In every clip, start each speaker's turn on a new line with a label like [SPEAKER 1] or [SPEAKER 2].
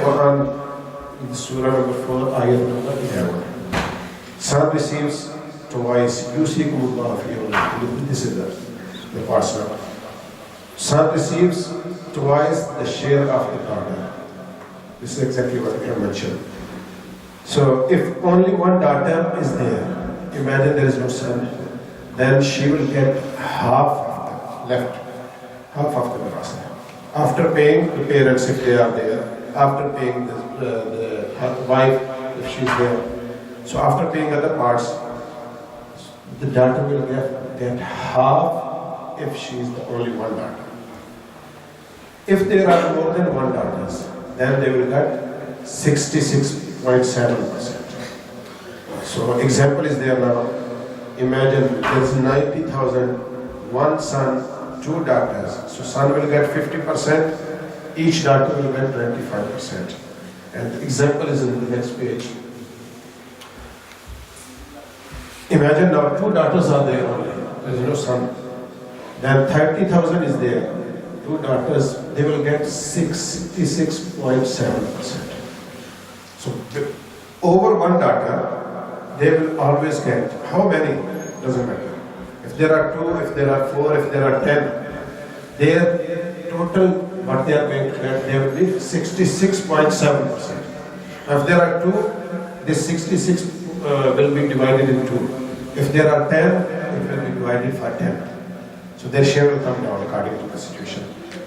[SPEAKER 1] Quran, in Surah number 4, ayat number 11. Son receives twice, yusikumullah fi awladikum. This is the parcel. Son receives twice the share of the daughter. This is exactly what I mentioned. So if only one daughter is there, imagine there is no son, then she will get half of the left, half of the parcel. After paying the parents if they are there, after paying her wife if she's there. So after paying other parts, the daughter will get half if she is the only one daughter. If there are more than one daughters, then they will get 66.7%. So example is there now. Imagine there is 90,000, one son, two daughters. So son will get 50%, each daughter will get 25%. And the example is in the next page. Imagine now two daughters are there only, there is no son. Then 30,000 is there. Two daughters, they will get 66.7%. So over one daughter, they will always get, how many? Doesn't matter. If there are two, if there are four, if there are 10, their total, what they are going to get, they will be 66.7%. If there are two, this 66 will be divided in two. If there are 10, it will be divided by 10. So their share will come down according to the situation,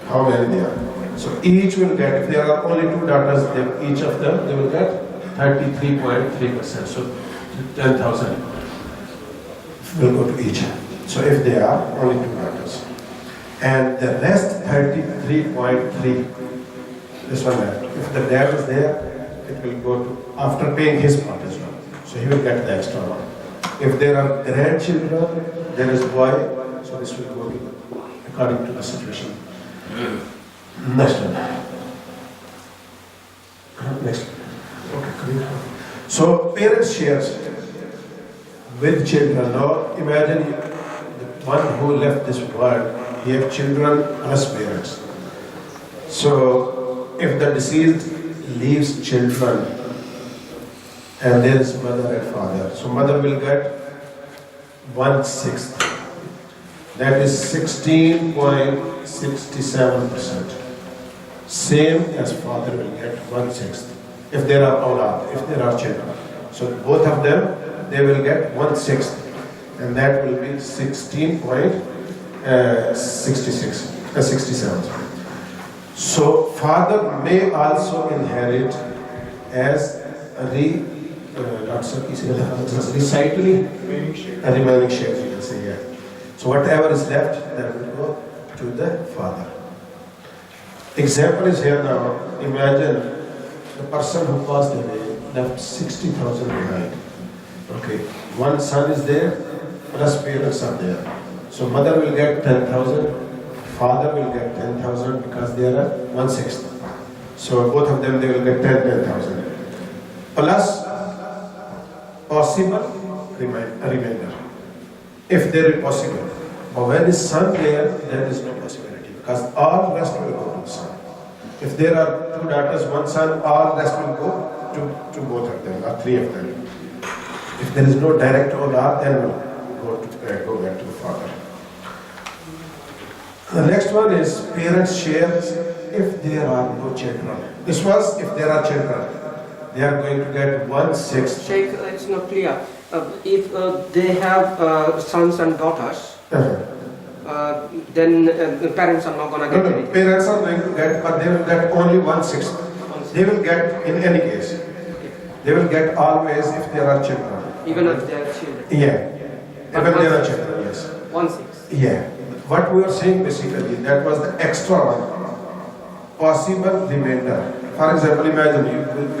[SPEAKER 1] how many they are. So each will get, if there are only two daughters, then each of them, they will get 33.3%. So 10,000 will go to each. So if they are only two daughters. And the rest 33.3, this one left. If the dad is there, it will go to, after paying his part as well. So he will get the extra one. If there are grandchildren, there is boy, so this will go to, according to the situation. Next one. Next one. Okay, so parents shares with children. Now imagine the one who left this world, he have children plus parents. So if the deceased leaves children and there is mother and father, so mother will get 1/6. That is 16.67%. Same as father will get 1/6. If there are awlad, if there are children. So both of them, they will get 1/6. And that will be 67. So father may also inherit as a recycling a remaining share, you can say, yeah. So whatever is left, that will go to the father. Example is here now. Imagine the person who passed away left 60,000 behind. Okay, one son is there, plus parents are there. So mother will get 10,000, father will get 10,000 because they are 1/6. So both of them, they will get 10,000. Plus possible remainder, if there is possible. But when is son there, there is no possibility because all rest will go to the son. If there are two daughters, one son, all rest will go to both of them, or three of them. If there is no direct awlad, then we'll go back to the father. The next one is parents shares if there are no children. This was if there are children. They are going to get 1/6.
[SPEAKER 2] Sheikh, it's not clear. If they have sons and daughters, then the parents are not going to get anything.
[SPEAKER 1] Parents are going to get, but they will get only 1/6. They will get in any case. They will get always if there are children.
[SPEAKER 2] Even if they are children.
[SPEAKER 1] Yeah. Even there are children, yes.
[SPEAKER 2] 1/6.
[SPEAKER 1] Yeah. What we are saying basically, that was the extra one. Possible remainder. For example, imagine we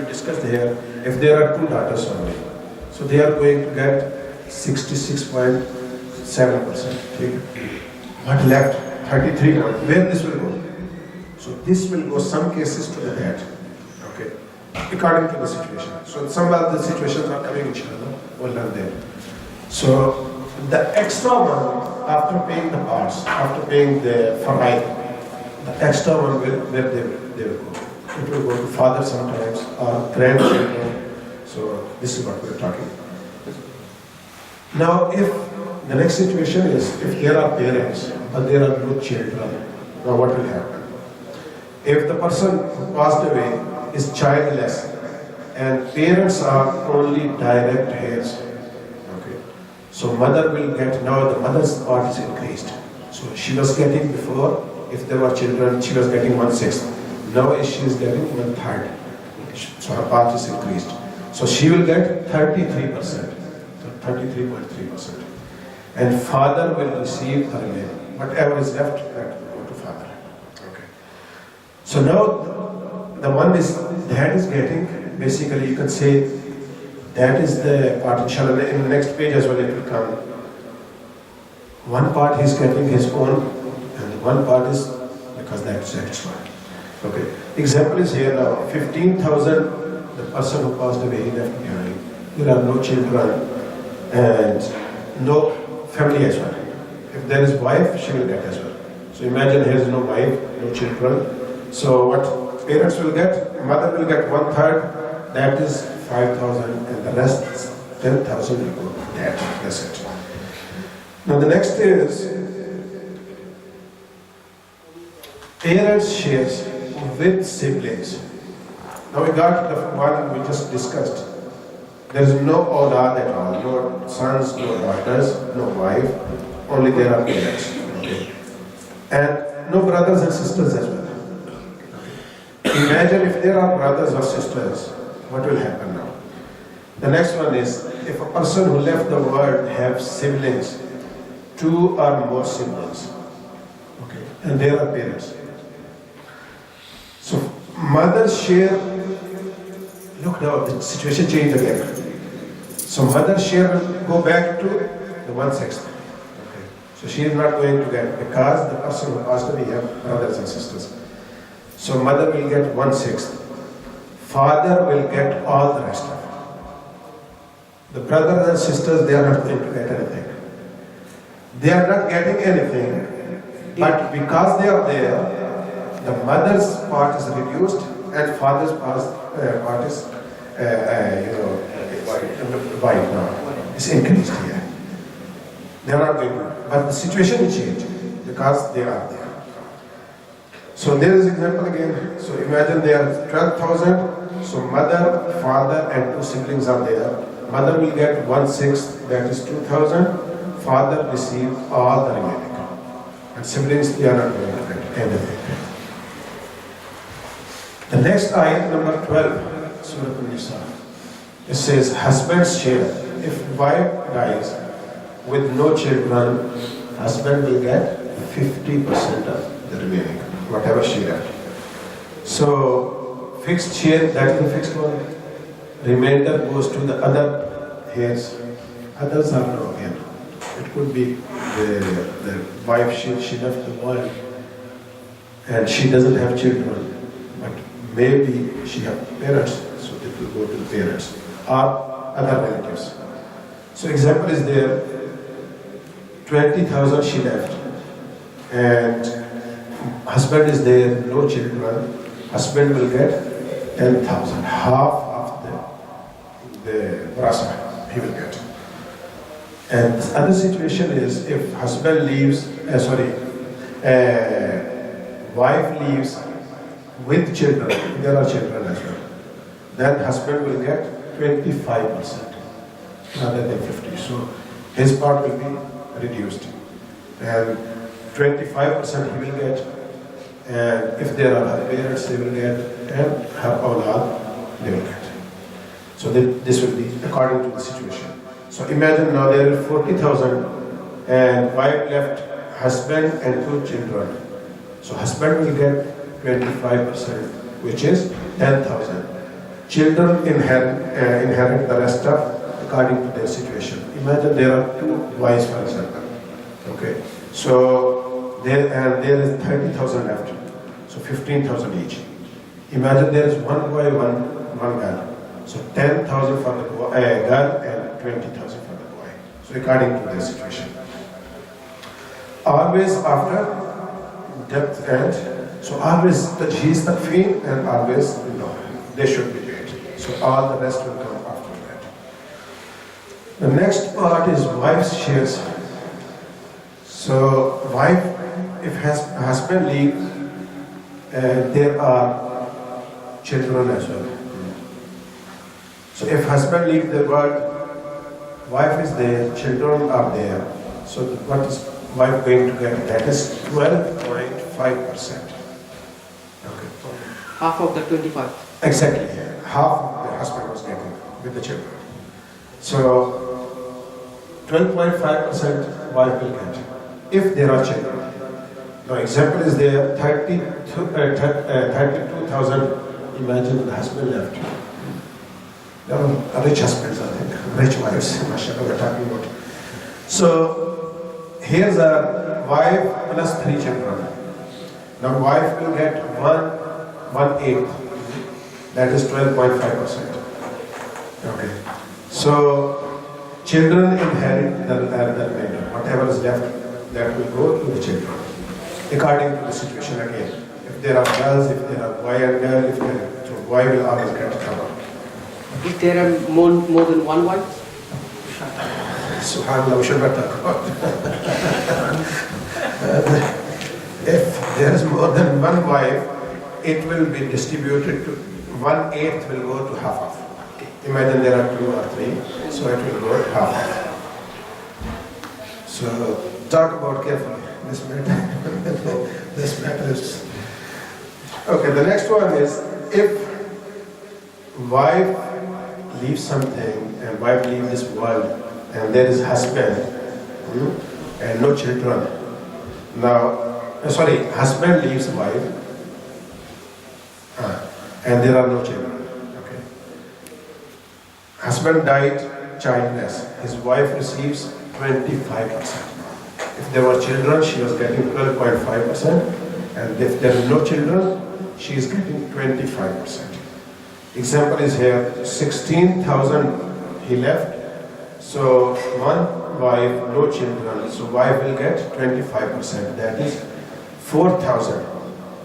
[SPEAKER 1] discussed here, if there are two daughters only, so they are going to get 66.7%. What left? 33. Where this will go? So this will go some cases to the dad. Okay. According to the situation. So some of the situations are coming, inshallah, we'll learn there. So the extra one, after paying the parts, after paying the faraid, the extra one will, where they will go. it will go to father sometimes, or grandchildren. So this is what we're talking about. Now, if the next situation is, if there are parents, but there are no children, now what will happen? If the person who passed away is childless, and parents are only direct heirs, okay, so mother will get, now the mother's part is increased. So she was getting before, if there were children, she was getting 1/6. Now she is getting 1/3. So her part is increased. So she will get 33%, so 33.3%. And father will receive the remaining. Whatever is left, that will go to father. Okay. So now the one is, dad is getting, basically you can say, that is the part, inshallah, in the next page as well it will come. One part he's getting his own, and one part is because that's extra. Okay. Example is here now, 15,000, the person who passed away, he left behind. There are no children and no family as well. If there is wife, she will get as well. So imagine there is no wife, no children. So what parents will get, mother will get 1/3, that is 5,000, and the rest is 10,000 will go to dad. That's it. Now the next is parents shares with siblings. Now we got the one we just discussed. There is no awlad at all, no sons, no daughters, no wife, only there are parents. Okay. And no brothers and sisters as well. Imagine if there are brothers or sisters, what will happen now? The next one is, if a person who left the world have siblings, 2 or more siblings, okay, and there are parents. So mother's share, look now, the situation changed again. So mother's share will go back to the 1/6. Okay. So she is not going to get, because the person who passed away have brothers and sisters. So mother will get 1/6. Father will get all the rest of it. The brothers and sisters, they are not going to get anything. They are not getting anything, but because they are there, the mother's part is reduced and father's part is, white now. It's increased here. They are not going to, but the situation will change because they are there. So there is example again. So imagine there are 12,000. So mother, father, and 2 siblings are there. Mother will get 1/6, that is 2,000. Father received all the remaining. And siblings, they are not going to get anything. The next ayat, number 12, Surah An-Nisa. It says, husband's share. If wife dies with no children, husband will get 50% of the remaining, whatever she left. So, fixed share, that is the fixed one. Remainder goes to the other heirs. Others are no again. It could be the wife, she left the world and she doesn't have children, but maybe she has parents, so it will go to the parents or other relatives. So example is there, 20,000 she left, and husband is there, no children. Husband will get 10,000, half of the rasa he will get. And the other situation is if husband leaves, wife leaves with children, there are children as well, then husband will get 25% rather than 50. So his part will be reduced. And 25% he will get, and if there are her parents, they will get, and her awlad, they will get. So this will be according to the situation. So imagine now there are 40,000 and wife left husband and 2 children. So husband will get 25%, which is 10,000. Children inherit the rest of according to their situation. Imagine there are 2 wives, for example. Okay, so there is 30,000 left. So 15,000 each. Imagine there is 1 boy, one girl. So 10,000 for the girl and 20,000 for the boy. So according to their situation. Always after death and So always he is takfeen and always no, they should be paid. So all the rest will come after that. The next part is wife's shares. So wife, if husband leave, there are children as well. So if husband leave the world, wife is there, children are there. So what is wife going to get? That is 12.5%. Okay.
[SPEAKER 2] Half of the 25.
[SPEAKER 1] Exactly. Half of the husband was getting with the children. So 12.5% wife will get if there are children. Now example is there 32,000. Imagine the husband left. There are rich husbands, I think, rich wives. Mashallah, we're talking about. So here's a wife plus 3 children. Now wife will get 1/8. That is 12.5%. Okay. So children inherit the remainder. Whatever is left, that will go to the children. According to the situation again. If there are girls, if there are boy and girl, if there are, so boy will always get covered.
[SPEAKER 2] If there are more than one wife?
[SPEAKER 1] Subhanallah, we should not talk about if there is more than one wife, it will be distributed to 1/8 will go to half of. Imagine there are 2 or 3, so it will go half of. So talk about carefully. This matter is. Okay, the next one is if wife leaves something and wife leaves this world and there is husband and no children. Now, husband leaves wife and there are no children. Okay. Husband died childless. His wife receives 25%. If there were children, she was getting 12.5%, and if there are no children, she is getting 25%. Example is here, 16,000 he left, so one wife, no children, so wife will get 25%, that is 4,000.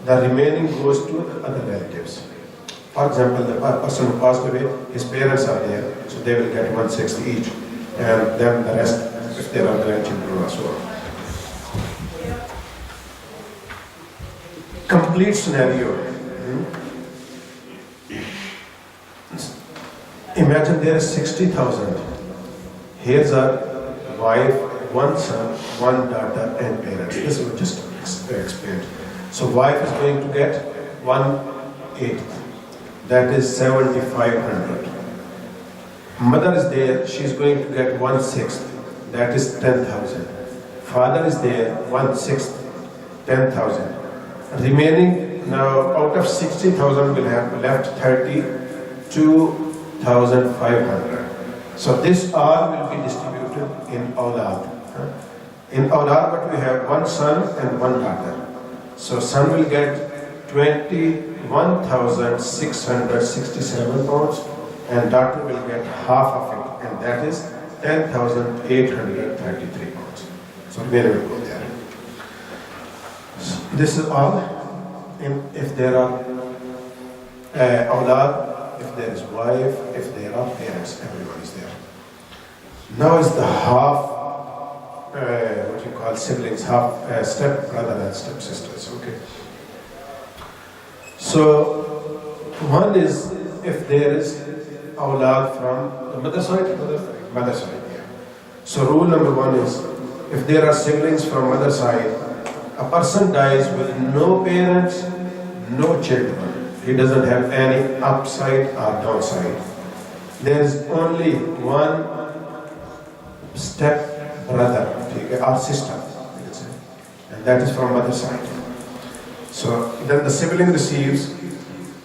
[SPEAKER 1] The remaining goes to the other relatives. For example, the person who passed away, his parents are there, so they will get 1/6 each, and then the rest, if there are grandchildren or so on. Complete scenario. Imagine there is 60,000. Here's a wife, 1 son, 1 daughter, and parents. This was just explained. So wife is going to get 1/8. That is 7,500. Mother is there. She is going to get 1/6. That is 10,000. Father is there. 1/6. 10,000. Remaining now out of 60,000 will have left 32,500. So this all will be distributed in awlad. In awlad, but we have 1 son and 1 daughter. So son will get 21,667 pounds and daughter will get half of it, and that is 10,833 pounds. So remainder will go there. This is all. If there are awlad, if there is wife, if there are parents, everyone is there. Now is the half, what you call siblings, half step brother and step sisters. Okay. So one is if there is awlad from the mother side, mother side. Yeah. So rule number 1 is if there are siblings from mother side. A person dies with no parents, no children. He doesn't have any upside or downside. There is only 1 step brother or sister, and that is from mother side. So then the sibling receives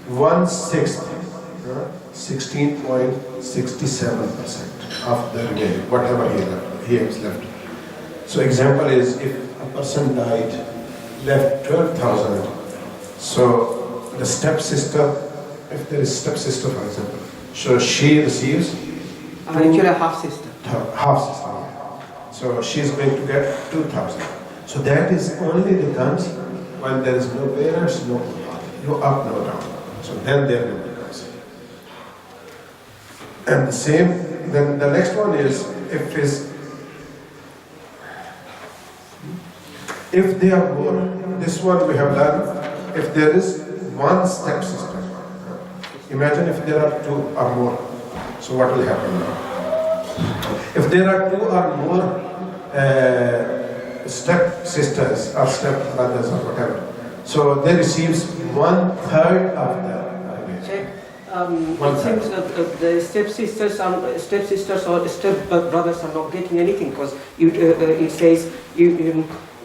[SPEAKER 1] 1/6, 16.67% of the remaining, whatever he has left. So example is if a person died, left 12,000. So the stepsister, if there is stepsister for example, so she receives
[SPEAKER 2] Actually a half sister.
[SPEAKER 1] Half sister. So she is going to get 2,000. So that is only becomes when there is no parents, no ulad. No up, no down. So then there will be concept. And the same, then the next one is if they are more, this one we have learned, if there is one stepsister. Imagine if there are two or more. So what will happen now? If there are two or more step sisters or step brothers or whatever, so they receives 1/3 of the
[SPEAKER 2] Check. It seems that the stepsisters or step brothers are not getting anything because it says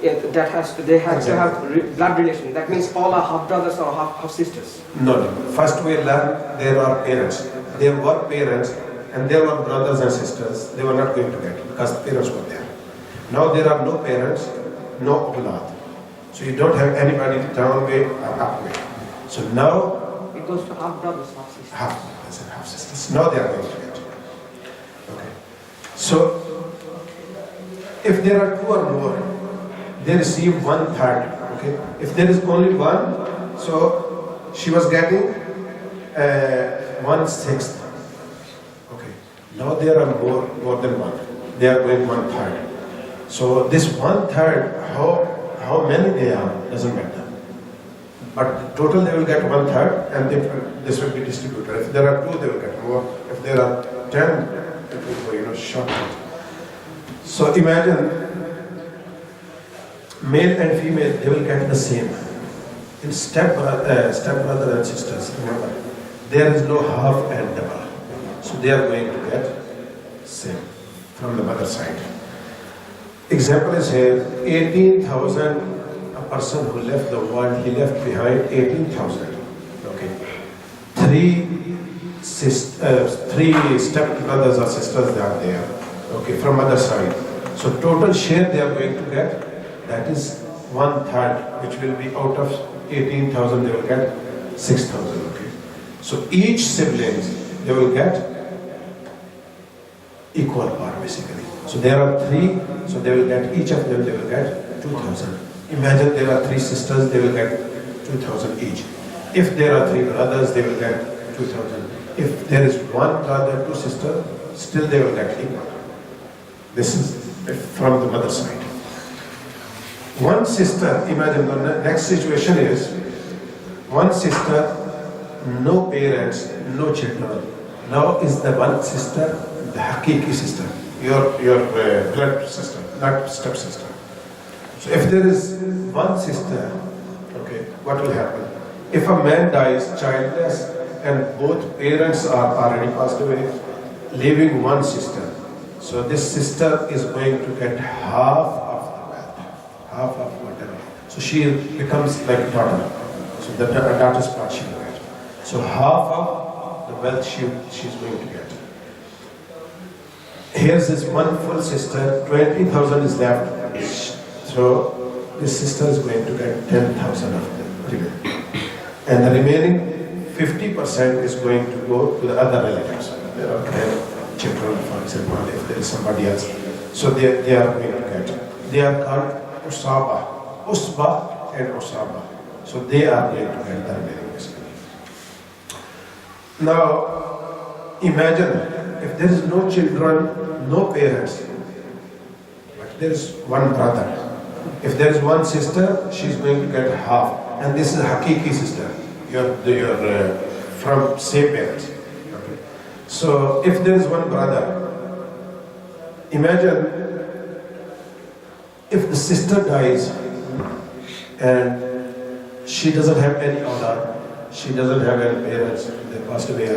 [SPEAKER 2] that they have to have blood relation. That means all are half brothers or half sisters.
[SPEAKER 1] No. First we learn there are parents. There were parents and there were brothers and sisters. They were not going to get because parents were there. Now there are no parents, no ulad. So you don't have anybody down way or up way. So now
[SPEAKER 2] it goes to half brothers, half sisters.
[SPEAKER 1] Half brothers and half sisters. Now they are going to get. Okay. So if there are two or more, they receive 1/3. Okay. If there is only one, so she was getting 1/6. Okay. Now there are more than one. They are going 1/3. So this 1/3, how many they are doesn't matter. But total they will get 1/3, and this will be distributed. If there are two, they will get more. If there are 10, it will go short. So imagine male and female, they will get the same. In step-brother and sisters, remember, there is no half and double. So they are going to get same from the mother side. Example is here, 18,000, a person who left the world, he left behind 18,000. Okay. Three step-brothers or sisters, they are there. Okay, from mother side. So total share they are going to get, that is 1/3, which will be out of 18,000, they will get 6,000. Okay. So each siblings, they will get equal part basically. So there are three, so they will get, each of them, they will get 2,000. Imagine there are three sisters, they will get 2,000 each. If there are three brothers, they will get 2,000. If there is one brother, two sisters, still they will get equal. This is from the mother side. One sister, imagine the next situation is, one sister, no parents, no children. Now is the one sister, the hakiki sister, your blood sister, not step sister. So if there is one sister, okay, what will happen? If a man dies childless and both parents are already passed away, leaving one sister, so this sister is going to get half of the wealth, half of whatever. So she becomes like daughter. So the daughter's part she will get. So half of the wealth she's going to get. Here's this one full sister, 20,000 is left. So this sister is going to get 10,000 of the remaining. And the remaining 50% is going to go to the other relatives. There are 10 children, for example, if there is somebody else. So they are going to get. They are called Usaba. Usba and Usaba. So they are going to get the remaining basically. Now, imagine if there is no children, no parents, but there is one brother. If there is one sister, she is going to get half. And this is a hakiki sister. You're from same parents. Okay. So if there is one brother, imagine if the sister dies and she doesn't have any awlad, she doesn't have any parents, they passed away,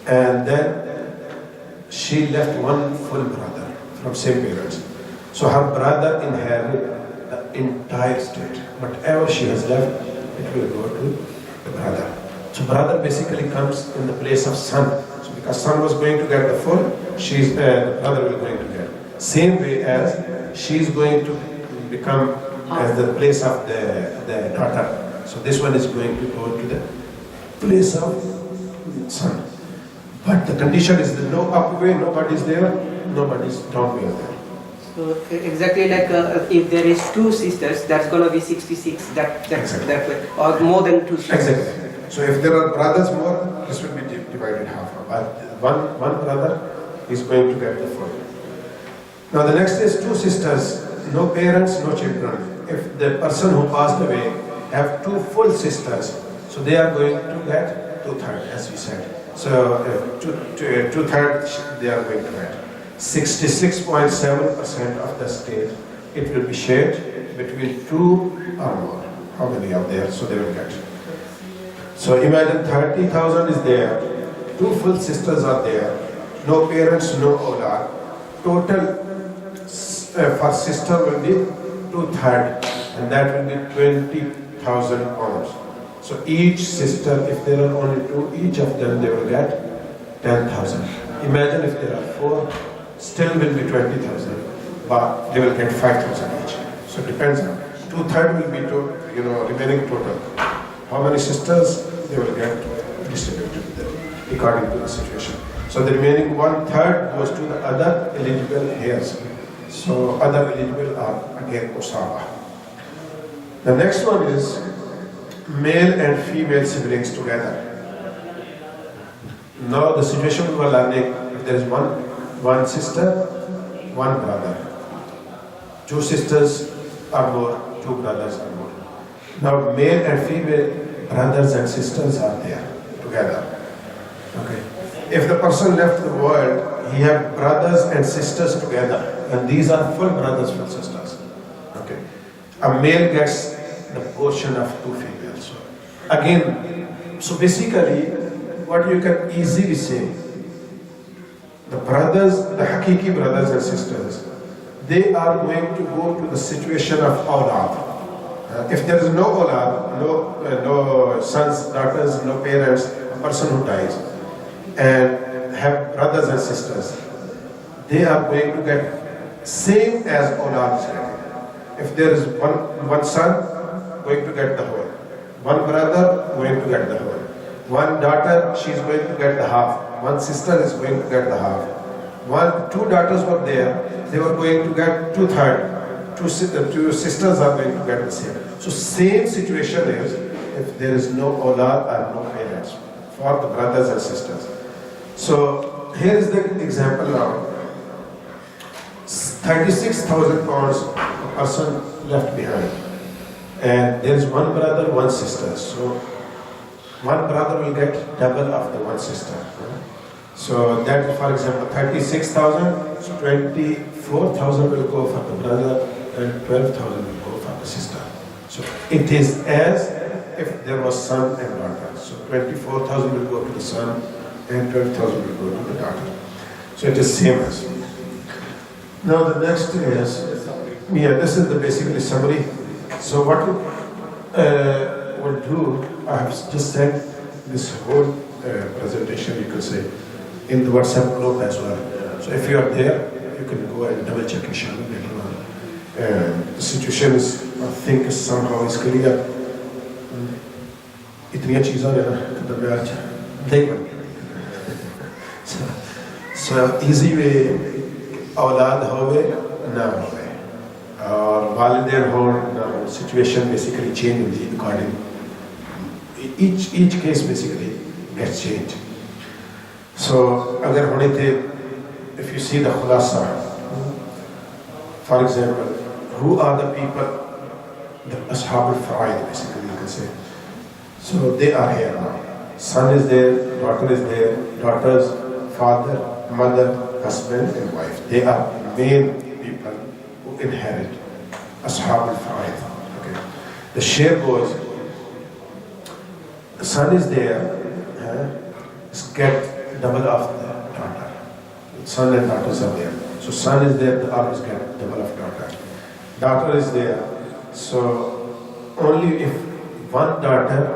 [SPEAKER 1] and then she left one full brother from same parents. So her brother inherited the entire estate. Whatever she has left, it will go to the brother. So brother basically comes in the place of son. So because son was going to get the full, the brother will going to get. Same way as she is going to become as the place of the daughter. So this one is going to go to the place of son. But the condition is that no up way, nobody is there, nobody is down way there.
[SPEAKER 2] So exactly like if there is 2 sisters, that's gonna be 66. That's
[SPEAKER 1] Exactly.
[SPEAKER 2] that way, or more than 2 sisters.
[SPEAKER 1] Exactly. So if there are brothers more, this will be divided half. But one brother is going to get the full. Now the next is 2 sisters, no parents, no children. If the person who passed away have 2 full sisters, so they are going to get 2/3, as we said. So 2/3 they are going to get. 66.7% of the estate, it will be shared between 2 or more. How many are there? So they will get. So imagine 30,000 is there, 2 full sisters are there, no parents, no awlad. Total for sister will be 2/3, and that will be 20,000 pounds. So each sister, if there are only 2, each of them they will get 10,000. Imagine if there are 4, still will be 20,000, but they will get 5,000 each. So it depends on 2/3 will be to remaining total. How many sisters they will get distributed according to the situation. So the remaining 1/3 goes to the other eligible heirs. So other eligible are again Usama. The next one is male and female siblings together. Now the situation we were learning, if there is one sister, one brother. 2 sisters or more, 2 brothers or more. Now male and female brothers and sisters are there together. Okay. If the person left the world, he have brothers and sisters together, and these are full brothers, full sisters. Okay. A male gets the portion of 2 females. Again, so basically, what you can easily say, the brothers, the Hakiki brothers and sisters, they are going to go to the situation of awlad. If there is no awlad, no sons, daughters, no parents, a person who dies, and have brothers and sisters, they are going to get same as awlad is getting. If there is one son, going to get the whole. One brother, going to get the whole. One daughter, she is going to get the half. One sister is going to get the half. 2 daughters were there, they were going to get 2/3. 2 sisters are going to get the same. So same situation is if there is no awlad or no parents for the brothers and sisters. So here is the example now. 36,000 pounds a person left behind. And there is 1 brother, 1 sister. So 1 brother will get double of the 1 sister. So that, for example, 36,000, so 24,000 will go for the brother and 12,000 will go for the sister. So it is as if there was son and daughter. So 24,000 will go to the son and 12,000 will go to the daughter. So it is same as. Now the next is, this is the basically summary. So what we will do, I have just sent this whole presentation, you could say, in the WhatsApp group as well. So if you are there, you can go and double check inshallah later on. The situation is, I think, is somehow is clear. इतनी चीज़ों ने ना दरमियान नहीं बन so easy way औलाद होवे ना होवे और वालिदैन हो ना situation basically change in the according each case basically gets changed. So अगर होने थे, if you see the khulasa, for example, who are the people, the ashab al-fara'id basically you can say. So they are here now. Son is there, daughter is there, daughters, father, mother, husband and wife. They are main people who inherit ashab al-fara'id. Okay. The share goes, the son is there, get double of the daughter. Son and daughters are there. So son is there, the always get double of daughter. Daughter is there. So only if one daughter,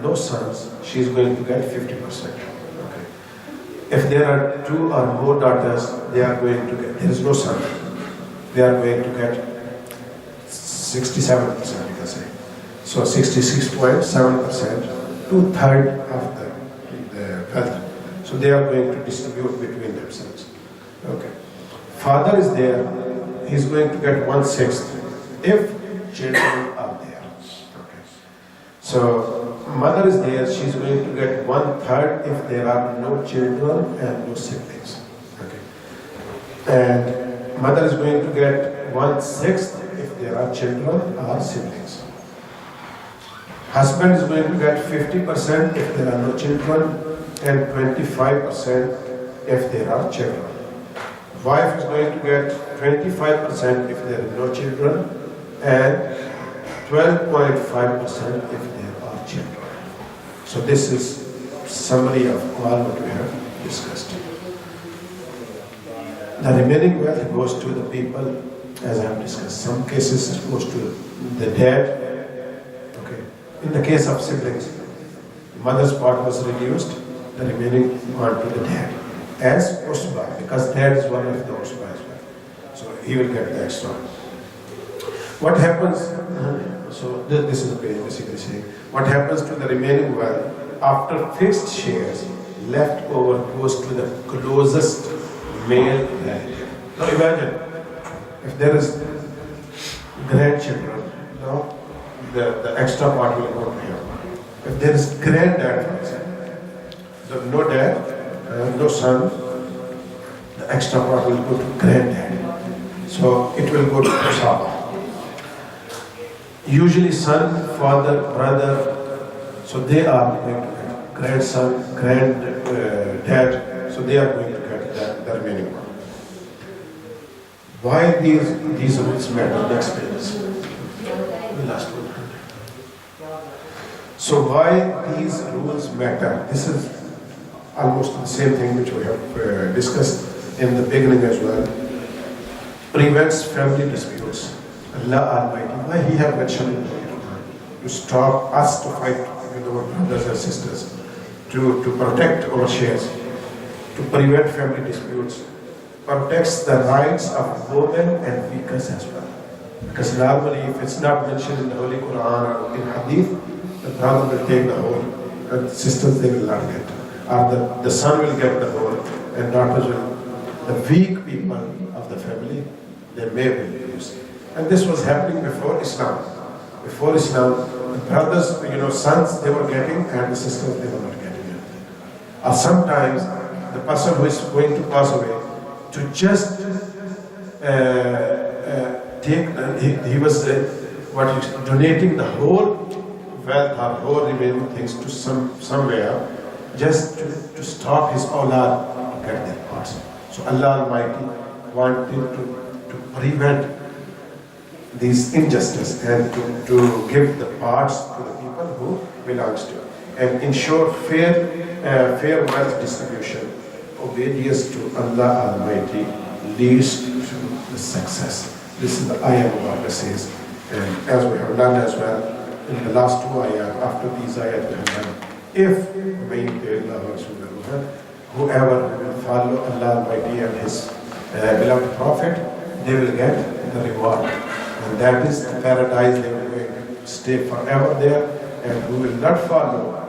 [SPEAKER 1] no sons, she is going to get 50%. Okay. If there are 2 or more daughters, they are going to get, there is no son, they are going to get 67%, you can say. So 66.7%, 2/3 of the wealth. So they are going to distribute between themselves. Okay. Father is there, he's going to get 1/6 if children are there. Okay. So mother is there, she's going to get 1/3 if there are no children and no siblings. Okay. And mother is going to get 1/6 if there are children or siblings. Husband is going to get 50% if there are no children and 25% if there are children. Wife is going to get 25% if there are no children and 12.5% if there are children. So this is summary of all what we have discussed. The remaining wealth goes to the people, as I have discussed. Some cases it goes to the dad. Okay. In the case of siblings, mother's part was reduced, the remaining went to the dad as usba, because dad is one of the usba as well. So he will get the extra. What happens? So this is basically saying what happens to the remaining wealth after fixed shares left over goes to the closest male relative. Now imagine if there is grandchildren, no, the extra part will go to him. If there is granddad, for example, no dad, no son, the extra part will go to granddad. So it will go to Usama. Usually son, father, brother, so they are going to get grandson, granddad, so they are going to get the remaining one. Why these rules matter? Next page. The last one. So why these rules matter? This is almost the same thing which we have discussed in the beginning as well. Prevents family disputes. Allah Almighty, why He have mentioned in the Quran? To stop us to fight with our brothers and sisters, to protect our shares, to prevent family disputes, protects the rights of women and weakness as well. Because normally if it's not mentioned in the Holy Quran or in Hadith, the brother will take the whole, and sisters they will not get. Or the son will get the whole, and daughters will. The weak people of the family, they may be used. And this was happening before Islam. Before Islam, the brothers, sons they were getting, and the sisters they were not getting anything. Or sometimes the person who is going to pass away, to just take, he was donating the whole wealth or whole remaining things to somewhere, just to stop his awlad to get their parts. So Allah Almighty wanted to prevent these injustice and to give the parts to the people who belongs to, and ensure fair wealth distribution. Obedience to Allah Almighty leads to the success. This is the ayah Mubarak says, and as we have learned as well in the last two ayat, after these ayat we have learned, if whoever will follow Allah Almighty and His beloved Prophet, they will get the reward. And that is the paradise. They will going to stay forever there, and who will not follow,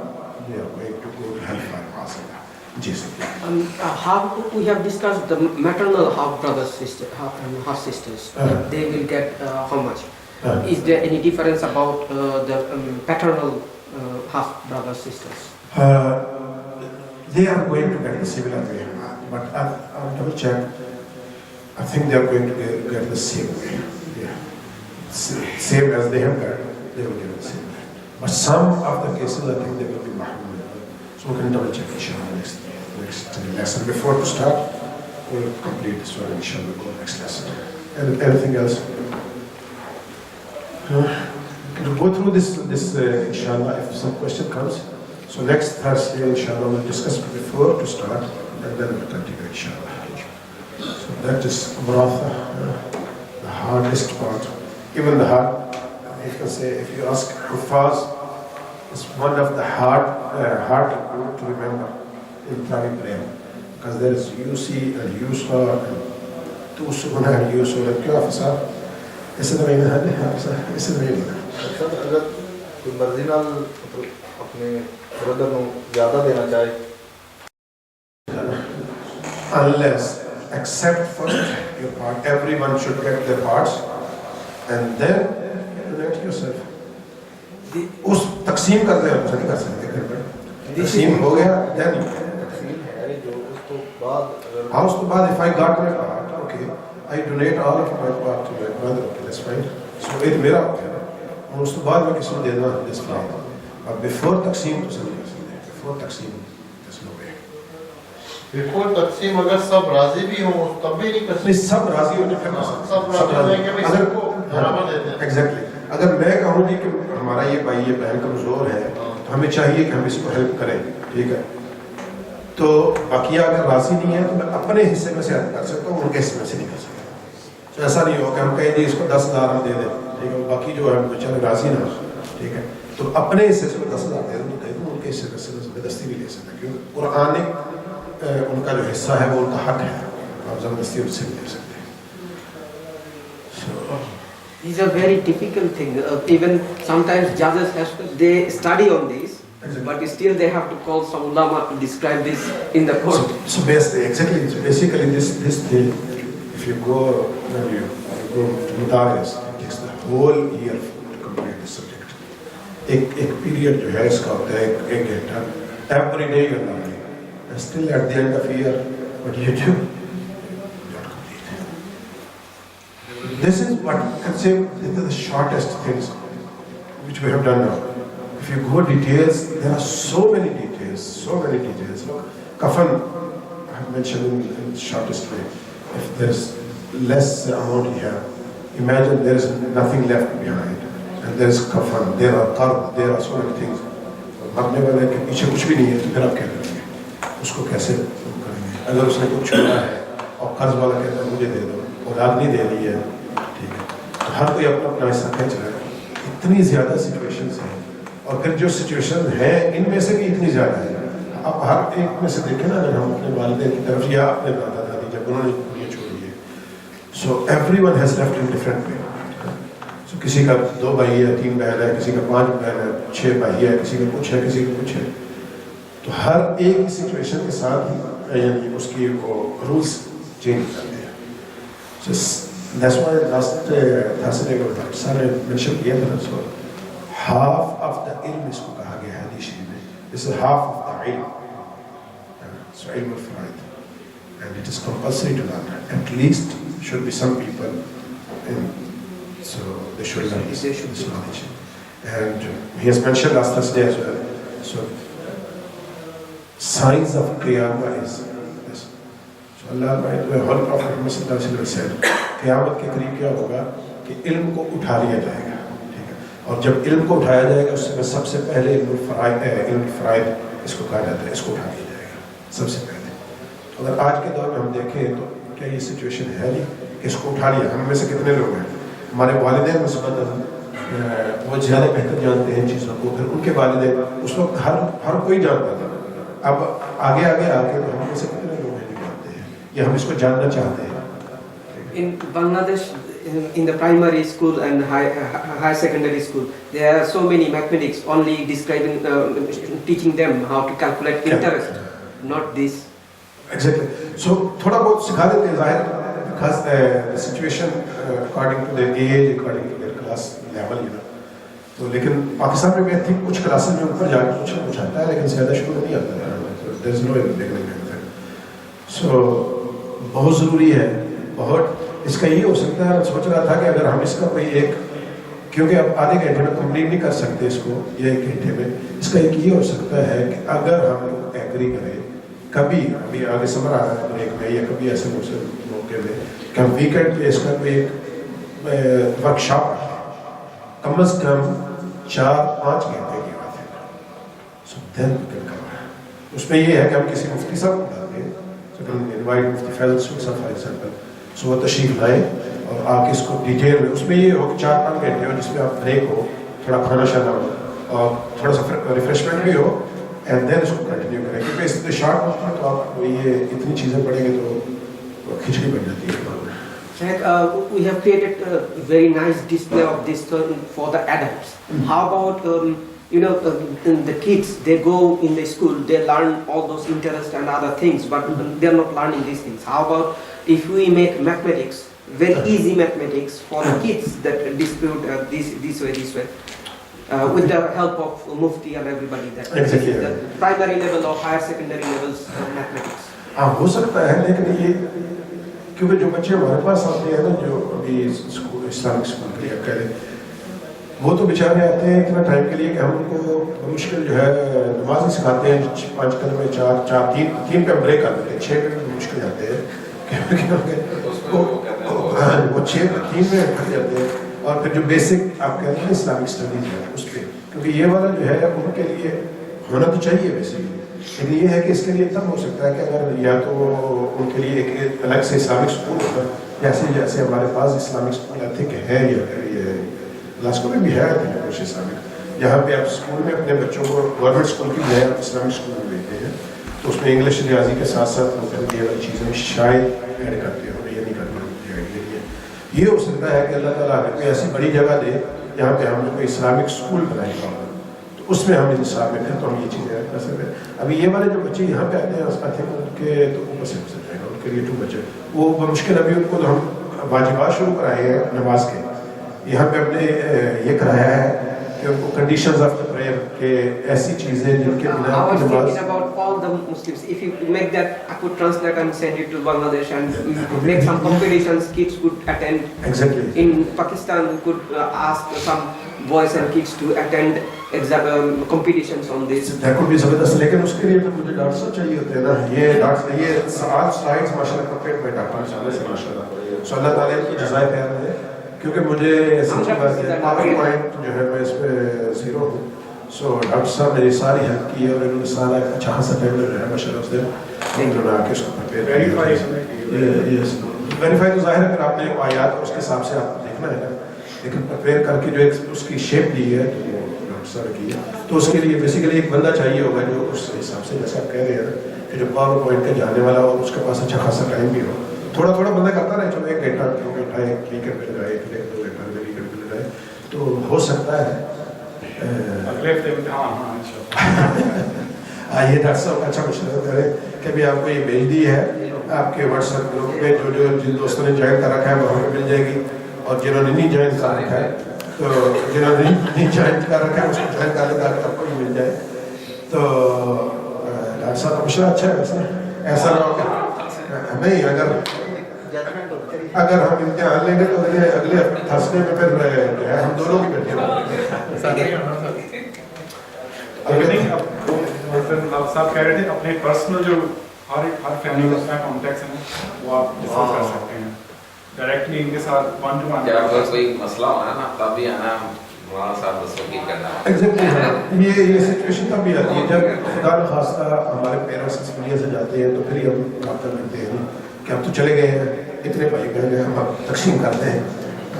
[SPEAKER 1] they are going to go to hellfire. Jesus.
[SPEAKER 2] How we have discussed the maternal half brothers, half sisters. They will get how much? Is there any difference about the paternal half brothers, sisters?
[SPEAKER 1] They are going to get the similar way, but I'll double check. I think they are going to get the same way. Yeah. Same as they have got, they will get the same way. But some of the cases, I think they will be mahmoud. So we can double check inshallah next lesson. Before to start, we'll complete this one inshallah, go next lesson. And anything else? We'll go through this inshallah if some question comes. So next Thursday inshallah we'll discuss before to start, and then we'll continue inshallah. So that is Maratha, the hardest part. Even the hard, you can say, if you ask Hufaz, it's one of the hard to remember in Islamic prayer. Because there is Yusi and Yusra and Tusuna and Yusra and Kyafasa. Is it the way is it the way?
[SPEAKER 3] अगर कोई मर्जी नाल अपने brother ਨੂੰ ਜ਼ਿਆਦਾ ਦੇਣਾ ਚਾहे,
[SPEAKER 1] unless except for your part. Everyone should get their parts, and then donate yourself. اس تقسیم کرتے ہیں نہیں کر سکتے گھر میں. تقسیم ہو گیا then ہاں اس کے بعد if I got my part, okay, I donate all of my part to my brother, okay, that's fine. So ایک میرا ہو گیا اور اس کے بعد میں کسی کو دینا this fine. اور before تقسیم تو سب نہیں کر سکتے. before تقسیم there's no way.
[SPEAKER 4] before تقسیم اگر سب راضی بھی ہوں تب بھی نہیں کر سکتے.
[SPEAKER 1] سب راضی ہونے پہ
[SPEAKER 4] سب راضی ہیں کہ سب کو برابر دیتے ہیں.
[SPEAKER 1] ایگزیکٹلی. اگر میں کہوں گی کہ ہمارا یہ بھائی یہ بہن کمزور ہے تو ہمیں چاہیے کہ ہم اس کو ہیلپ کریں, ٹھیک ہے, تو باقیہ اگر راضی نہیں ہے تو میں اپنے حصے میں سے ہیلپ کر سکتا ہوں, ان کے حصے میں سے نہیں کر سکتا. تو ایسا نہیں ہو کہ ہم کہیں گے اس کو 10,000 ہم دے دیں, ٹھیک ہے, باقی جو ہے بیچارے راضی نہ ہو, ٹھیک ہے, تو اپنے حصے سے 10,000 دے دوں تو کہہ دوں, ان کے حصے میں سے زبردستی بھی لے سکتا ہے, کیونکہ قرآن ان کا جو حصہ ہے وہ ان کا حق ہے, آپ زبردستی ان سے بھی لے سکتے ہیں.
[SPEAKER 2] These are very difficult things. Even sometimes judges they study on this, but still they have to call some ulama to describe this in the court.
[SPEAKER 1] So basically, this thing, if you go when you go to Madaris, it takes the whole year to complete the subject. ایک period جو ہے اس کا ہوتا ہے ایک گھنٹہ, every day you are learning, and still at the end of the year, what do you do? This is what you can say, these are the shortest things which we have done now. If you go details, there are so many details. Look, kafan, I have mentioned in the shortest way. If there is less amount you have, imagine there is nothing left behind, and there is kafan, there are qarb, there are so many things. مرنے والے کے پیچھے کچھ بھی نہیں ہے تو پھر آپ کیا کریں گے, اس کو کیسے کریں گے؟ اگر اس نے کچھ چھوڑا ہے اور قرض والا کہتا ہے مجھے دے دو, اولاد نہیں دے رہی ہے, ٹھیک ہے, تو ہر کوئی اپنا اپنا حصہ کھینچ رہا ہے. اتنی زیادہ سچویشنز ہیں, اور پھر جو سچویشن ہیں ان میں سے بھی اتنی زیادہ ہے. آپ ہر ایک میں سے دیکھیں نا, اگر ہم اپنے والدین کی طرف یا اپنے دادا دادی جب انہوں نے دنیا چھوڑی ہے, so everyone has left in different way. So کسی کا 2 بھائی ہے, 3 بہن ہے, کسی کا 5 بہن ہے, 6 بھائی ہے, کسی کا کچھ ہے, کسی کا کچھ ہے. تو ہر ایک سچویشن کے ساتھ ہی یعنی اس کی وہ رولس چینج کرتے ہیں. That's why last Thursday sir نے mention کیا تھا اس کو, half of the علم اس کو کہا گیا ہے حدیث میں. This is half of the علم. So علم الفرائض, and it is compulsory to learn. At least should be some people in, so they should learn this knowledge. And he has mentioned last Thursday as well. So signs of Qiyamah is this. So Allah, the whole Prophet Muhammad sallallahu alaihi wasallam said, قیامت کے قریب کیا ہوگا کہ علم کو اٹھا لیا جائے گا, ٹھیک ہے, اور جب علم کو اٹھایا جائے گا اس میں سب سے پہلے علم الفرائض اس کو کہا جاتا ہے, اس کو اٹھا لیا جائے گا سب سے پہلے. اگر آج کے دور میں ہم دیکھیں تو کیا یہ سچویشن ہے نہیں کہ اس کو اٹھا لیا؟ ہم میں سے کتنے لوگ ہیں, ہمارے والدین مثبت وہ زیادہ بہتر جانتے ہیں ان چیزوں کو, پھر ان کے والدین اس وقت ہر کوئی جانتا تھا. اب آگے آ کے تو ہم میں سے کتنے لوگ ہیں جو جانتے ہیں یا ہم اس کو جاننا چاہتے ہیں.
[SPEAKER 2] In Bangladesh, in the primary school and high secondary school, there are so many mathematics only describing, teaching them how to calculate interest, not this.
[SPEAKER 1] Exactly. So thoda bahut sikha dete hain zahir, because the situation according to their age, according to their class level, you know. تو لیکن پاکستان میں میں think کچھ classes میں اوپر جا کے کچھ آتا ہے لیکن زیادہ شروع نہیں آتا ہے. there is no beginning. So بہت ضروری ہے, بہت. اس کا یہ ہو سکتا ہے, میں سوچ رہا تھا کہ اگر ہم اس کا کوئی ایک, کیونکہ اب آدھے گھنٹے میں کمپلیٹ نہیں کر سکتے اس کو, یہ 1 گھنٹے میں, اس کا ایک یہ ہو سکتا ہے کہ اگر ہم لوگ ایگری کریں کبھی, ابھی آگے سمر آ رہا ہے بریک میں, یا کبھی ایسے موقع میں کہ ہم ویکینڈ پہ اس کا کوئی ایک ورک شاپ کم از کم 4-5 گھنٹے کی بات ہے. سو دین اس میں یہ ہے کہ ہم کسی مفتی صاحب کو بلاتے ہیں, انوائٹ مفتی فیضل صاحب فار ایگزامپل, سو وہ تشریف لائیں اور آ کے اس کو ڈیٹیل میں, اس میں یہ ہو کہ 4-5 گھنٹے ہو جس میں آپ بریک ہو, تھوڑا کھانا شانا ہو اور تھوڑا سا ریفریشمنٹ بھی ہو, اینڈ دین اس کو کنٹینیو کریں. کیونکہ اس میں شارٹ ہوتا ہے تو آپ یہ اتنی چیزیں پڑھیں گے تو کھچڑی بن جاتی ہے.
[SPEAKER 2] We have created a very nice display of this for the adults. How about you know, the kids, they go in the school, they learn all those interests and other things, but they're not learning these things. How about if we make mathematics, very easy mathematics for the kids that dispute this way, with the help of Mufti and everybody, that
[SPEAKER 1] Exactly.
[SPEAKER 2] the primary level or higher secondary levels mathematics.
[SPEAKER 1] ہاں ہو سکتا ہے، لیکن یہ کیونکہ جو بچے ہمارے پاس آتے ہیں نا، جو ابھی اسکول اسلامک اسکول کے لیے آپ کہہ رہے ہیں، وہ تو بیچارے آتے ہیں اتنا ٹائم کے لیے کہ ہم ان کو مشکل جو ہے نماز ہی سکھاتے ہیں، 5 کل میں 3 پہ بریک کر دیتے ہیں، 6 پہ مشکل جاتے ہیں وہ 6 پہ 3 میں تھک جاتے ہیں. اور پھر جو بیسک آپ کہتے ہیں اسلامک اسٹڈیز ہے اس پہ، کیونکہ یہ والا جو ہے ان کے لیے ہونا تو چاہیے بیسکلی، لیکن یہ ہے کہ اس کے لیے تب ہو سکتا ہے کہ اگر یا تو ان کے لیے ایک الگ سے اسلامک اسکول ہوتا، جیسے ہمارے پاس اسلامک اسکول آئی تھنک ہے، یہ لاسکو میں بھی ہے کچھ اسلامک، جہاں پہ آپ اسکول میں اپنے بچوں کو گورنمنٹ اسکول کی بجائے آپ اسلامک اسکول میں بھیجتے ہیں، تو اس میں انگلش ریاضی کے ساتھ ساتھ یہ والی چیزیں شاید ایڈ کرتے ہو، یہ نہیں کرتے. یہ ہو سکتا ہے کہ اللہ تعالیٰ ہمیں کوئی ایسی بڑی جگہ دے جہاں پہ ہم نے کوئی اسلامک اسکول بنائے گا، تو اس میں ہم نصاب میں پھر تو ہم یہ چیزیں ایڈ کر سکتے ہیں. ابھی یہ والے جو بچے یہاں پہ آتے ہیں اس کا ان کے تو اوپر سے گزر جائے گا، ان کے لیے ٹو بچے وہ بمشکل ابھی ان کو تو ہم واجبات شروع کرائے ہیں نماز کے، یہاں پہ ہم نے یہ کرایا ہے کہ ان کو کنڈیشنز آف دا پریئر کہ ایسی چیزیں جن کے بنا
[SPEAKER 2] I was
[SPEAKER 1] نماز.
[SPEAKER 2] thinking about all the Muslims. If you make that, I could translate and send it to Bangladesh, and we could make some competitions kids could attend.
[SPEAKER 1] Exactly.
[SPEAKER 2] In Pakistan, we could ask some boys and kids to attend competitions on this.
[SPEAKER 1] That could be زبردست، لیکن اس کے لیے تو مجھے doctor صاحب چاہیے ہوتے ہیں نا. یہ سلائڈس ماشاء اللہ پریپیئر بائی ڈاکٹر صاحب سے ماشاء اللہ. سو اللہ تعالیٰ کی جزائے خیر ہے، کیونکہ مجھے سچی بات ہے پاور پوائنٹ جو ہے میں اس پہ زیرو ہوں. سو ڈاکٹر صاحب نے ساری ہیلپ کی ہے اور انہوں نے سارا ایک اچھا خاصا ٹیبل جو ہے ماشاء اللہ اس دن انہوں نے آ کے اس کو ویریفائی تو ظاہر ہے پھر آپ نے آیات اور اس کے حساب سے آپ دیکھنا ہے نا، لیکن پریپیئر کر کے جو ایک اس کی شیپ دی ہے تو وہ ڈاکٹر صاحب نے کی ہے. تو اس کے لیے بیسیکلی ایک بندہ چاہیے ہوگا جو اس حساب سے جیسا آپ کہہ رہے ہیں کہ جو پاور پوائنٹ کا جانے والا اور اس کے پاس اچھا خاصا ٹائم بھی ہو. تھوڑا تھوڑا بندہ کرتا رہے، چلو 1 گھنٹہ 2 گھنٹہ ایک ویکینڈ پہ لگائے، 1-2 گھنٹہ ویکینڈ پہ لگائے تو ہو سکتا ہے. یہ ڈاکٹر صاحب اچھا مشورہ کریں کہ بھی آپ کو یہ بھیج دی ہے آپ کے واٹس ایپ گروپ میں، جو جن دوستوں نے جوائن کر رکھا ہے وہاں پہ مل جائے گی، اور جنہوں نے نہیں جوائن کر رکھا ہے تو جنہوں نے نہیں جوائن کر رکھا ہے اس کو جوائن کر لیں تاکہ آپ کو بھی مل جائے. تو ڈاکٹر صاحب کا مشورہ اچھا ہے ویسے، ایسا نہ ہو کہ نہیں اگر ہم امتحان لیں گے تو اگلے تھرسڈے میں پھر جو ہے ہم دونوں کی بیٹھے
[SPEAKER 5] صاحب کہہ رہے تھے اپنے پرسنل جو ہر فیملی کا اپنا کانٹیکٹ ہے وہ آپ ڈسکس کر سکتے ہیں ڈائریکٹلی ان کے ساتھ 1-to-1.
[SPEAKER 6] کیا اگر کوئی مسئلہ ہونا نا تب بھی آنا مولانا صاحب تصویر کرنا.
[SPEAKER 1] ایگزیکٹلی یہ سچویشن تب بھی آتی ہے جب خدا نخواستہ ہمارے پیرنٹس اس دنیا سے جاتے ہیں تو پھر ہم رابطہ کرتے ہیں کہ ہم تو چلے گئے ہیں، اتنے بھائی بہن ہیں، ہم تقسیم کرتے ہیں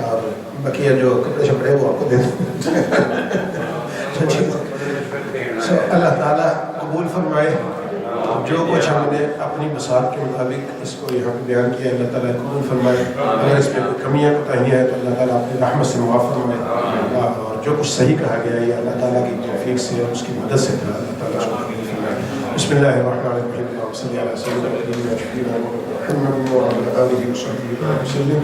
[SPEAKER 1] اور بقیہ جو کپڑے شپڑے وہ آپ کو دے دیں. اللہ تعالیٰ قبول فرمائے جو کچھ ہم نے اپنی بساط کے مطابق اس کو یہاں پہ بیان کیا، اللہ تعالیٰ قبول فرمائے. اگر اس میں کوئی کمیاں کوتاہیاں ہیں تو اللہ تعالیٰ اپنی رحمت سے معاف فرمائے، اور جو کچھ صحیح کہا گیا ہے اللہ تعالیٰ کی توفیق سے اور اس کی مدد سے تھا، اللہ تعالیٰ اس کو قبول فرمائے. بسم اللہ الرحمن الرحیم. اللہم صلی علی سیدنا محمد وعلی آلہ وصحبہ وسلم.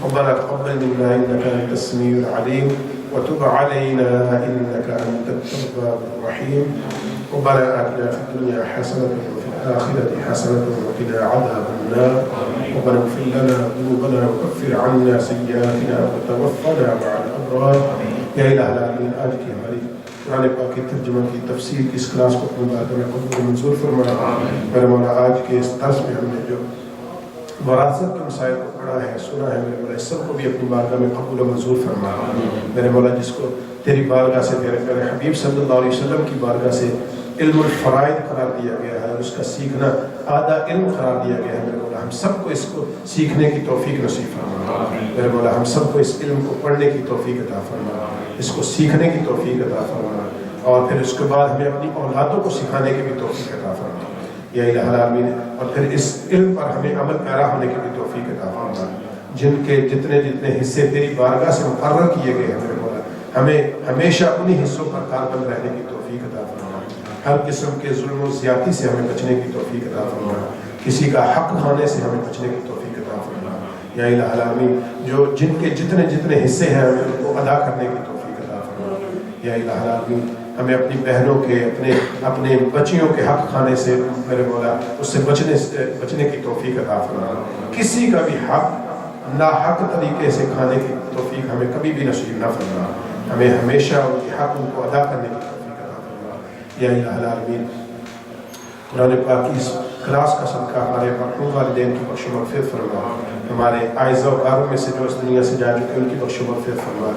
[SPEAKER 1] ربنا تقبل منا انك انت السميع العليم وتب علينا انك انت التواب الرحيم. ربنا آتنا في الدنيا حسنة وفي الآخرة حسنة وقنا عذاب النار. ربنا اغفر لنا ذنوبنا وكفر عنا سيئاتنا وتوفنا مع الأبرار. یا الہ العالمین، آج کی ہماری قرآن پاک کی ترجمہ کی تفسیر کی اس کلاس کو اپنے بارگاہ میں قبول منظور فرمایا. میرے مولا آج کے اس درس میں ہم نے جو وراثت کے مسائل کو پڑھا ہے سنا ہے، میرے مولا اس سب کو بھی اپنی بارگاہ میں قبول و منظور فرمایا. میرے مولا جس کو تیری بارگاہ سے تیرے پیارے حبیب صلی اللہ علیہ وسلم کی بارگاہ سے علم الفرائض قرار دیا گیا ہے، اس کا سیکھنا آدھا علم قرار دیا گیا ہے، میرے مولا ہم سب کو اس کو سیکھنے کی توفیق نصیب فرما. میرے مولا ہم سب کو اس علم کو پڑھنے کی توفیق عطا فرما، اس کو سیکھنے کی توفیق عطا فرما، اور پھر اس کے بعد ہمیں اپنی اولادوں کو سکھانے کی بھی توفیق عطا فرما یا الہ العالمین. اور پھر اس علم پر ہمیں عمل پیرا ہونے کی بھی توفیق عطا فرما. جن کے جتنے حصے تیری بارگاہ سے مقرر کیے گئے ہیں میرے مولا ہمیں ہمیشہ انہی حصوں پر کاربند رہنے کی توفیق عطا فرما، ہر قسم کے ظلم و زیادتی سے ہمیں بچنے کی توفیق عطا فرما، کسی کا حق کھانے سے ہمیں بچنے کی توفیق عطا فرما یا الہ العالمین، جو جن کے جتنے حصے ہیں ہمیں ان کو ادا کرنے کی توفیق عطا فرما یا الہ العالمین، ہمیں اپنی بہنوں کے اپنے بچیوں کے حق کھانے سے میرے مولا اس سے بچنے کی توفیق عطا فرما، کسی کا بھی حق ناحق طریقے سے کھانے کی توفیق ہمیں کبھی بھی نصیب نہ فرما، ہمیں ہمیشہ ان کے حق ان کو ادا کرنے کی توفیق عطا فرما یا الہ العالمین۔ قرآن پاک کی اس کلاس کا صدقہ ہمارے مرحوم والدین کی بخش و مغفرت فرما، ہمارے اعزاء و اقارب میں سے جو اس دنیا سے جا چکے ان کی بخش و مغفرت فرما،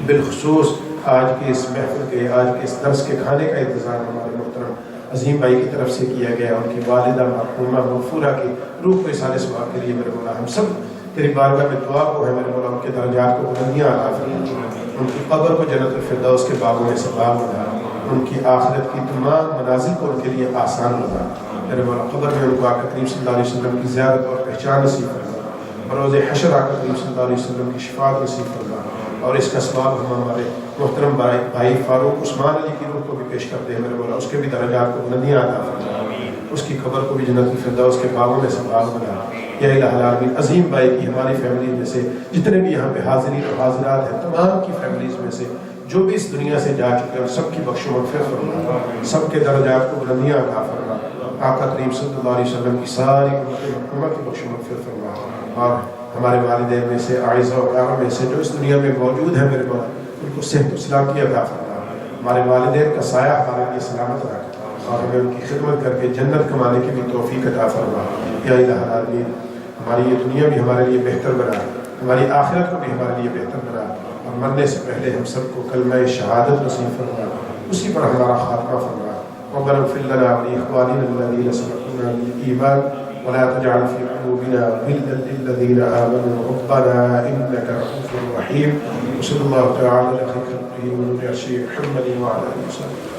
[SPEAKER 1] بالخصوص آج کے اس محفل کے آج کے اس درس کے کھانے کا انتظام ہمارے محترم عظیم بھائی کی طرف سے کیا گیا، ان کی والدہ مرحومہ مغفورہ کی روح کو اصالِ ثواب کے لیے میرے مولا ہم سب تیری بارگاہ میں دعا کو ہے میرے مولا ان کے درجات کو بلندیاں عطا فرما، ان کی قبر کو جنت الفردوس کے باغوں میں سے باغ بنا، ان کی آخرت کی تمام منازل کو ان کے لیے آسان بنا میرے مولا، قبر میں ان کو آقا کریم صلی اللہ علیہ وسلم کی زیارت اور پہچان نصیب فرما، بروز حشر آقا کریم صلی اللہ علیہ وسلم کی شفاعت نصیب فرما، اور اس کا ثواب ہم ہمارے محترم بھائی فاروق عثمان علی کی روح کو بھی پیش کرتے ہیں میرے مولا، اس کے بھی درجات کو بلندیاں عطا فرما، اس کی قبر کو بھی جنت الفردوس کے باغوں میں سے باغ بنا یا الہ العالمین۔ عظیم بھائی کی ہماری فیملی میں سے جتنے بھی یہاں پہ حاضرین اور حاضرات ہیں تمام کی فیملیز میں سے جو بھی اس دنیا سے جا چکے ہیں سب کی بخش و مغفرت فرما، سب کے درجات کو بلندیاں عطا فرما، آقا کریم صلی اللہ علیہ وسلم کی ساری امت کی بخش و مغفرت فرما، اور ہمارے والدین میں سے اعزاء و اقارب میں سے جو اس دنیا میں موجود ہیں میرے مولا ان کو صحت و سلامتی عطا فرما، ہمارے والدین کا سایہ ہمارے لیے سلامت رکھ اور ہمیں ان کی خدمت کر کے جنت کمانے کی بھی توفیق عطا فرما یا الہ العالمین۔ ہماری یہ دنیا بھی ہمارے لیے بہتر بنا، ہماری آخرت کو بھی ہمارے لیے بہتر بنا، اور مرنے سے پہلے ہم سب کو کلمہ شہادت نصیب فرما، اسی پر ہمارا خاتمہ فرما۔ ربنا اغفر لنا ولإخواننا الذين سبقونا بالإيمان ولا تجعل في قلوبنا غلا للذين آمنوا ربنا إنك رؤوف رحيم، وصلى الله تعالى على خير خلقه ونور عرشه محمد وعلى آله وصحبه